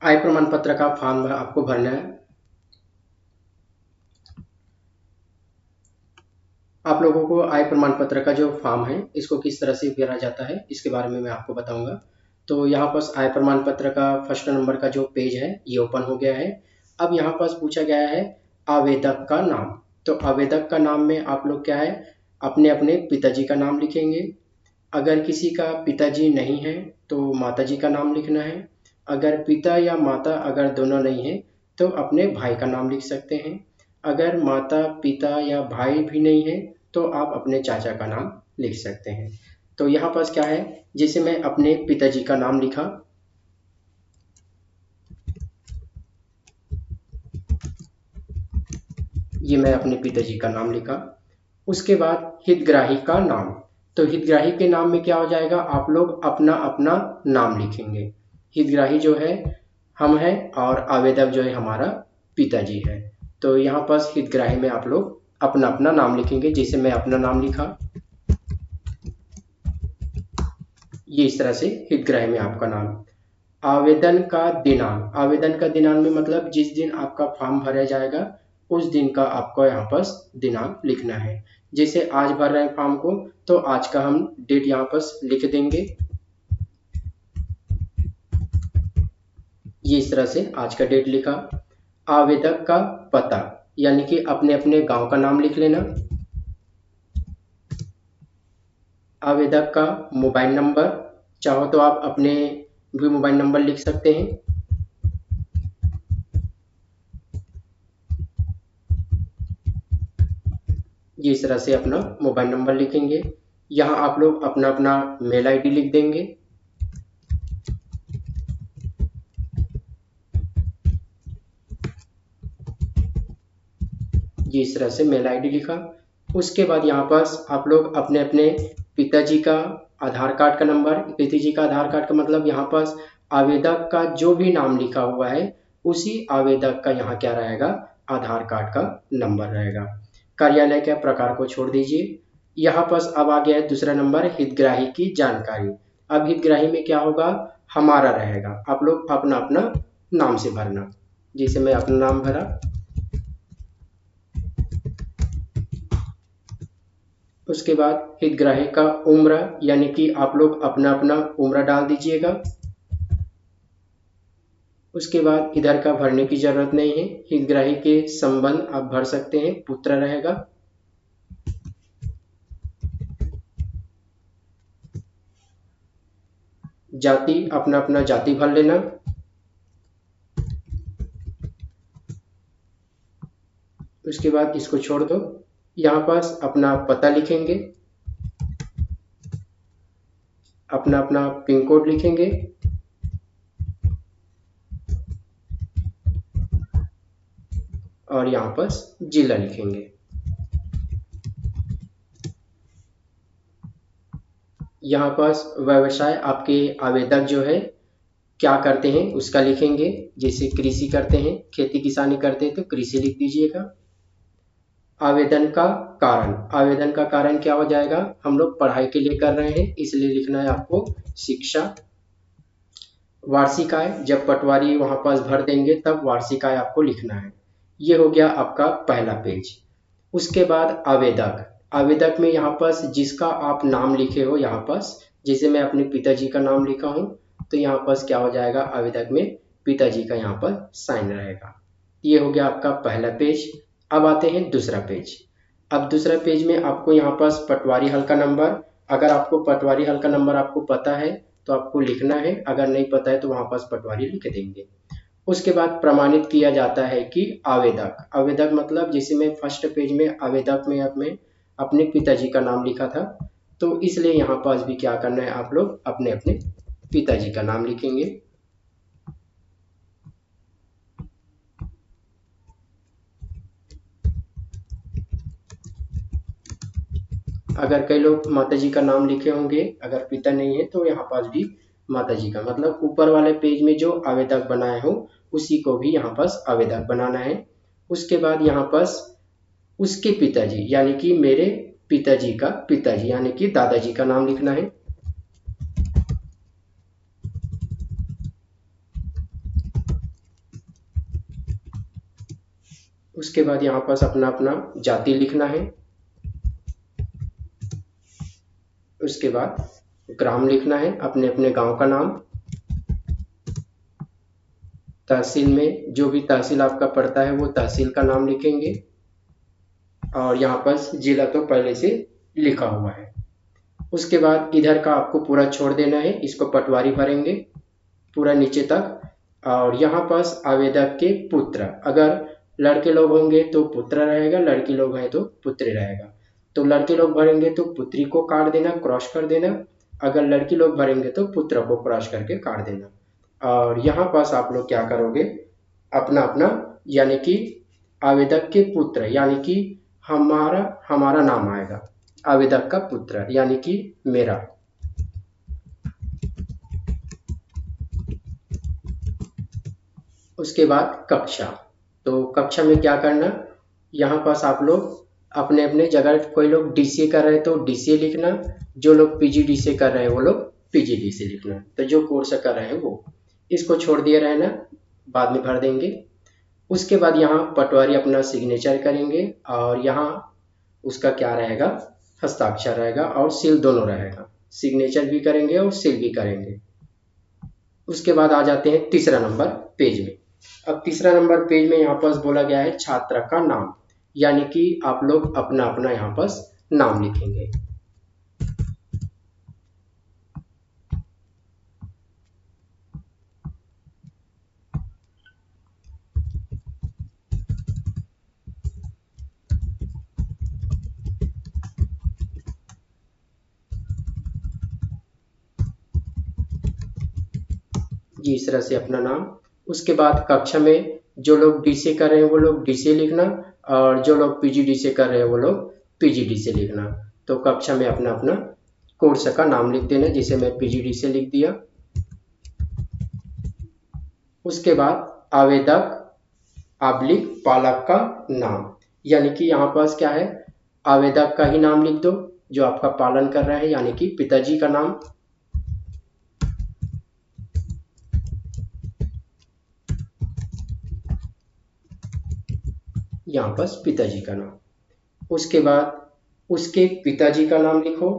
आय प्रमाण पत्र का फॉर्म आपको भरना है। आप लोगों को आय प्रमाण पत्र का जो फॉर्म है इसको किस तरह से भरा जाता है इसके बारे में मैं आपको बताऊंगा। तो यहाँ पास आय प्रमाण पत्र का फर्स्ट नंबर का जो पेज है ये ओपन हो गया है। अब यहाँ पास पूछा गया है आवेदक का नाम। तो आवेदक का नाम में आप लोग क्या है अपने अपने पिताजी का नाम लिखेंगे। अगर किसी का पिताजी नहीं है तो माताजी का नाम लिखना है। अगर पिता या माता अगर दोनों नहीं है तो अपने भाई का नाम लिख सकते हैं। अगर माता पिता या भाई भी नहीं है तो आप अपने चाचा का नाम लिख सकते हैं। तो यहाँ पास क्या है जैसे मैं अपने पिताजी का नाम लिखा, ये मैं अपने पिताजी का नाम लिखा। उसके बाद हितग्राही का नाम। तो हितग्राही के नाम में क्या हो जाएगा आप लोग अपना अपना नाम लिखेंगे। हितग्राही जो है हम हैं और आवेदक जो है हमारा पिताजी है। तो यहाँ पास हितग्राही में आप लोग अपना अपना नाम लिखेंगे। जैसे मैं अपना नाम लिखा, ये इस तरह से हितग्राही में आपका नाम। आवेदन का दिनांक। आवेदन का दिनांक में मतलब जिस दिन आपका फॉर्म भरा जाएगा उस दिन का आपको यहाँ पास दिनांक लिखना है। जैसे आज भर रहे हैं फॉर्म को तो आज का हम डेट यहाँ पास लिख देंगे। ये इस तरह से आज का डेट लिखा। आवेदक का पता यानी कि अपने अपने गांव का नाम लिख लेना। आवेदक का मोबाइल नंबर, चाहो तो आप अपने भी मोबाइल नंबर लिख सकते हैं। ये इस तरह से अपना मोबाइल नंबर लिखेंगे। यहाँ आप लोग अपना अपना मेल आईडी लिख देंगे। ये इस तरह से मेल आईडी लिखा। उसके बाद यहाँ पास आप लोग अपने अपने पिताजी का आधार कार्ड का नंबर, पिताजी का आधार कार्ड का मतलब यहाँ पास आवेदक का जो भी नाम लिखा हुआ है उसी आवेदक का यहाँ क्या रहेगा आधार कार्ड का नंबर रहेगा। कार्यालय के प्रकार को छोड़ दीजिए। यहाँ पास अब आ गया है दूसरा नंबर हितग्राही की जानकारी। अब हितग्राही में क्या होगा हमारा रहेगा। आप लोग अपना अपना नाम से भरना। जैसे मैं अपना नाम भरा, उसके बाद हितग्राही का उम्र यानी कि आप लोग अपना अपना उम्र डाल दीजिएगा। उसके बाद इधर का भरने की जरूरत नहीं है। हितग्राही के संबंध आप भर सकते हैं, पुत्र रहेगा। जाति अपना अपना जाति भर लेना। उसके बाद इसको छोड़ दो। यहाँ पास अपना पता लिखेंगे, अपना अपना पिन कोड लिखेंगे। और यहाँ पास जिला लिखेंगे। यहाँ पास व्यवसाय आपके आवेदक जो है क्या करते हैं उसका लिखेंगे। जैसे कृषि करते हैं, खेती किसानी करते हैं तो कृषि लिख दीजिएगा। आवेदन का कारण, आवेदन का कारण क्या हो जाएगा हम लोग पढ़ाई के लिए कर रहे हैं इसलिए लिखना है आपको शिक्षा। वार्षिक आय, जब पटवारी वहां पास भर देंगे तब वार्षिक आय आपको लिखना है। ये हो गया आपका पहला पेज। उसके बाद आवेदक। आवेदक में यहाँ पास जिसका आप नाम लिखे हो यहाँ पास, जैसे मैं अपने पिताजी का नाम लिखा हूँ तो यहाँ पास क्या हो जाएगा आवेदक में पिताजी का यहाँ पर साइन रहेगा। ये हो गया आपका पहला पेज। अब आते हैं दूसरा पेज। अब दूसरा पेज में आपको यहाँ पास पटवारी हल्का नंबर, अगर आपको पटवारी हल्का नंबर आपको पता है तो आपको लिखना है, अगर नहीं पता है तो वहाँ पास पटवारी लिख देंगे। उसके बाद प्रमाणित किया जाता है कि आवेदक, आवेदक मतलब जैसे मैं फर्स्ट पेज में आवेदक में अपने पिताजी का नाम लिखा था तो इसलिए यहाँ पास भी क्या करना है आप लोग अपने अपने पिताजी का नाम लिखेंगे। अगर कई लोग माताजी का नाम लिखे होंगे, अगर पिता नहीं है तो यहाँ पास भी माताजी का मतलब ऊपर वाले पेज में जो आवेदक बनाए हो उसी को भी यहाँ पास आवेदक बनाना है। उसके बाद यहाँ पास उसके पिताजी यानी कि मेरे पिताजी का पिताजी यानी कि दादाजी का नाम लिखना है। उसके बाद यहाँ पास अपना अपना जाति लिखना है। उसके बाद ग्राम लिखना है, अपने अपने गांव का नाम। तहसील में जो भी तहसील आपका पड़ता है वो तहसील का नाम लिखेंगे। और यहाँ पर जिला तो पहले से लिखा हुआ है। उसके बाद इधर का आपको पूरा छोड़ देना है, इसको पटवारी भरेंगे पूरा नीचे तक। और यहाँ पास आवेदक के पुत्र, अगर लड़के लोग होंगे तो पुत्र रहेगा, लड़की लोग हैं तो पुत्री रहेगा। तो लड़के लोग भरेंगे तो पुत्री को काट देना, क्रॉस कर देना। अगर लड़की लोग भरेंगे तो पुत्र को क्रॉस करके काट देना। और यहाँ पास आप लोग क्या करोगे, अपना अपना यानी कि आवेदक के पुत्र यानी कि हमारा हमारा नाम आएगा, आवेदक का पुत्र यानी कि मेरा। उसके बाद कक्षा, तो कक्षा में क्या करना, यहाँ पास आप लोग अपने अपने जगह, कोई लोग डीसीए कर रहे हैं तो डीसीए लिखना, जो लोग पीजीडीसीए कर रहे हैं वो लोग पीजीडीसीए लिखना। तो जो कोर्स कर रहे हैं वो, इसको छोड़ दिए रहना, बाद में भर देंगे। उसके बाद यहाँ पटवारी अपना सिग्नेचर करेंगे और यहाँ उसका क्या रहेगा, हस्ताक्षर रहेगा और सील दोनों रहेगा। सिग्नेचर भी करेंगे और सील भी करेंगे। उसके बाद आ जाते हैं तीसरा नंबर पेज में। अब तीसरा नंबर पेज में यहाँ पर बोला गया है छात्र का नाम, यानी कि आप लोग अपना अपना यहाँ पर नाम लिखेंगे। जी इस तरह से अपना नाम। उसके बाद कक्षा में जो लोग डीसीए कर रहे हैं वो लोग डीसीए लिखना, और जो लोग पीजीडीसीए कर रहे हैं वो लोग पीजीडीसीए लिखना। तो कक्षा में अपना अपना कोर्स का नाम लिख देना, जिसे मैं पीजीडीसीए लिख दिया। उसके बाद आवेदक आबलिक पालक का नाम, यानी कि यहाँ पास क्या है, आवेदक का ही नाम लिख दो जो आपका पालन कर रहा है, यानी कि पिताजी का नाम। यहाँ पर पिताजी का नाम। उसके बाद उसके पिताजी का नाम लिखो।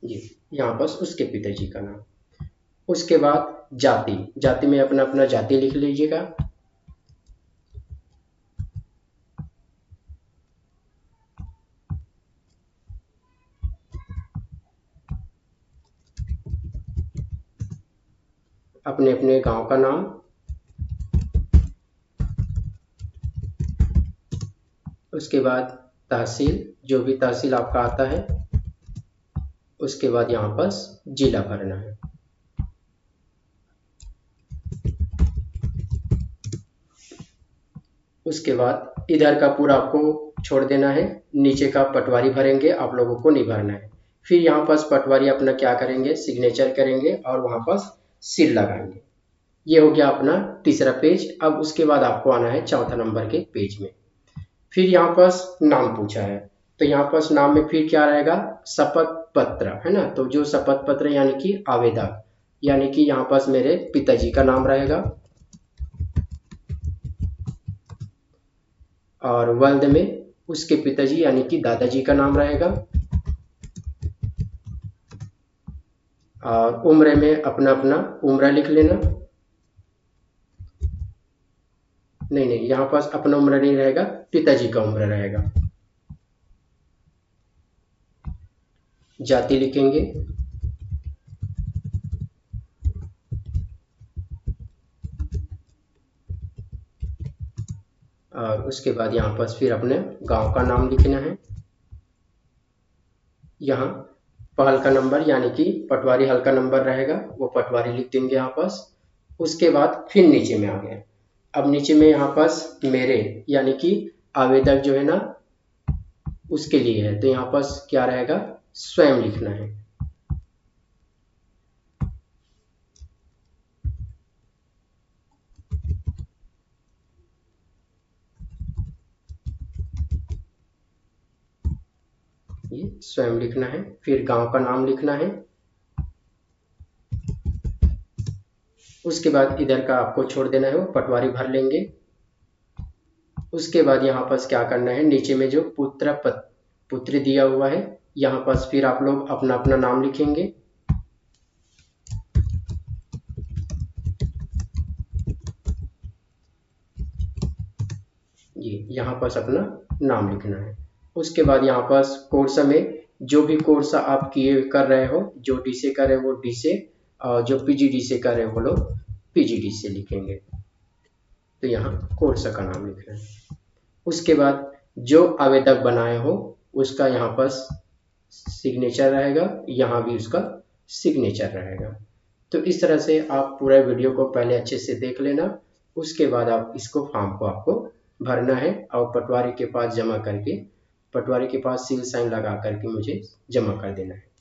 ये यहाँ पर उसके पिताजी का नाम। उसके बाद जाति, जाति में अपना अपना जाति लिख लीजिएगा। अपने अपने गांव का नाम। उसके बाद तहसील, जो भी तहसील आपका आता है। उसके बाद यहाँ पर जिला भरना है। उसके बाद इधर का पूरा आपको छोड़ देना है, नीचे का पटवारी भरेंगे, आप लोगों को नहीं भरना है। फिर यहाँ पर पटवारी अपना क्या करेंगे, सिग्नेचर करेंगे और वहाँ पर सील लगाएंगे। ये हो गया अपना तीसरा पेज। अब उसके बाद आपको आना है चौथा नंबर के पेज में। फिर यहाँ पर नाम पूछा है, तो यहाँ पर नाम में फिर क्या रहेगा, शपथ पत्र है ना। तो जो शपथ पत्र यानी कि आवेदक, यानी कि यहाँ पर मेरे पिताजी का नाम रहेगा। और वल्द में उसके पिताजी यानी कि दादाजी का नाम रहेगा। और उम्र में अपना अपना उम्र लिख लेना। नहीं नहीं, यहाँ पास अपना उम्र नहीं रहेगा, पिताजी का उम्र रहेगा। जाति लिखेंगे। और उसके बाद यहाँ पास फिर अपने गांव का नाम लिखना है। यहाँ पहल का नंबर यानी कि पटवारी हल का नंबर रहेगा, वो पटवारी लिख देंगे यहाँ पास। उसके बाद फिर नीचे में आ गए। अब नीचे में यहाँ पास मेरे यानी कि आवेदक जो है ना उसके लिए है, तो यहाँ पास क्या रहेगा, स्वयं लिखना है। ये स्वयं लिखना है। फिर गांव का नाम लिखना है। उसके बाद इधर का आपको छोड़ देना है, वो पटवारी भर लेंगे। उसके बाद यहाँ पर क्या करना है, नीचे में जो पुत्र दिया हुआ है यहाँ पर फिर आप लोग अपना अपना नाम लिखेंगे। ये यहाँ पर अपना नाम लिखना है। उसके बाद यहाँ पर कोर्स में जो भी कोर्स आप किए कर रहे हो, जो डी से कर रहे हो वो डी से, और जो पीजीडी से कर रहे हो वो लोग पीजीडी से लिखेंगे। तो यहाँ कोर्स का नाम लिखना है। उसके बाद जो आवेदक बनाए हो उसका यहाँ पर सिग्नेचर रहेगा, यहाँ भी उसका सिग्नेचर रहेगा। तो इस तरह से आप पूरा वीडियो को पहले अच्छे से देख लेना। उसके बाद आप इसको फॉर्म को आपको भरना है और पटवारी के पास जमा करके, पटवारी के पास सील साइन लगा करके मुझे जमा कर देना है।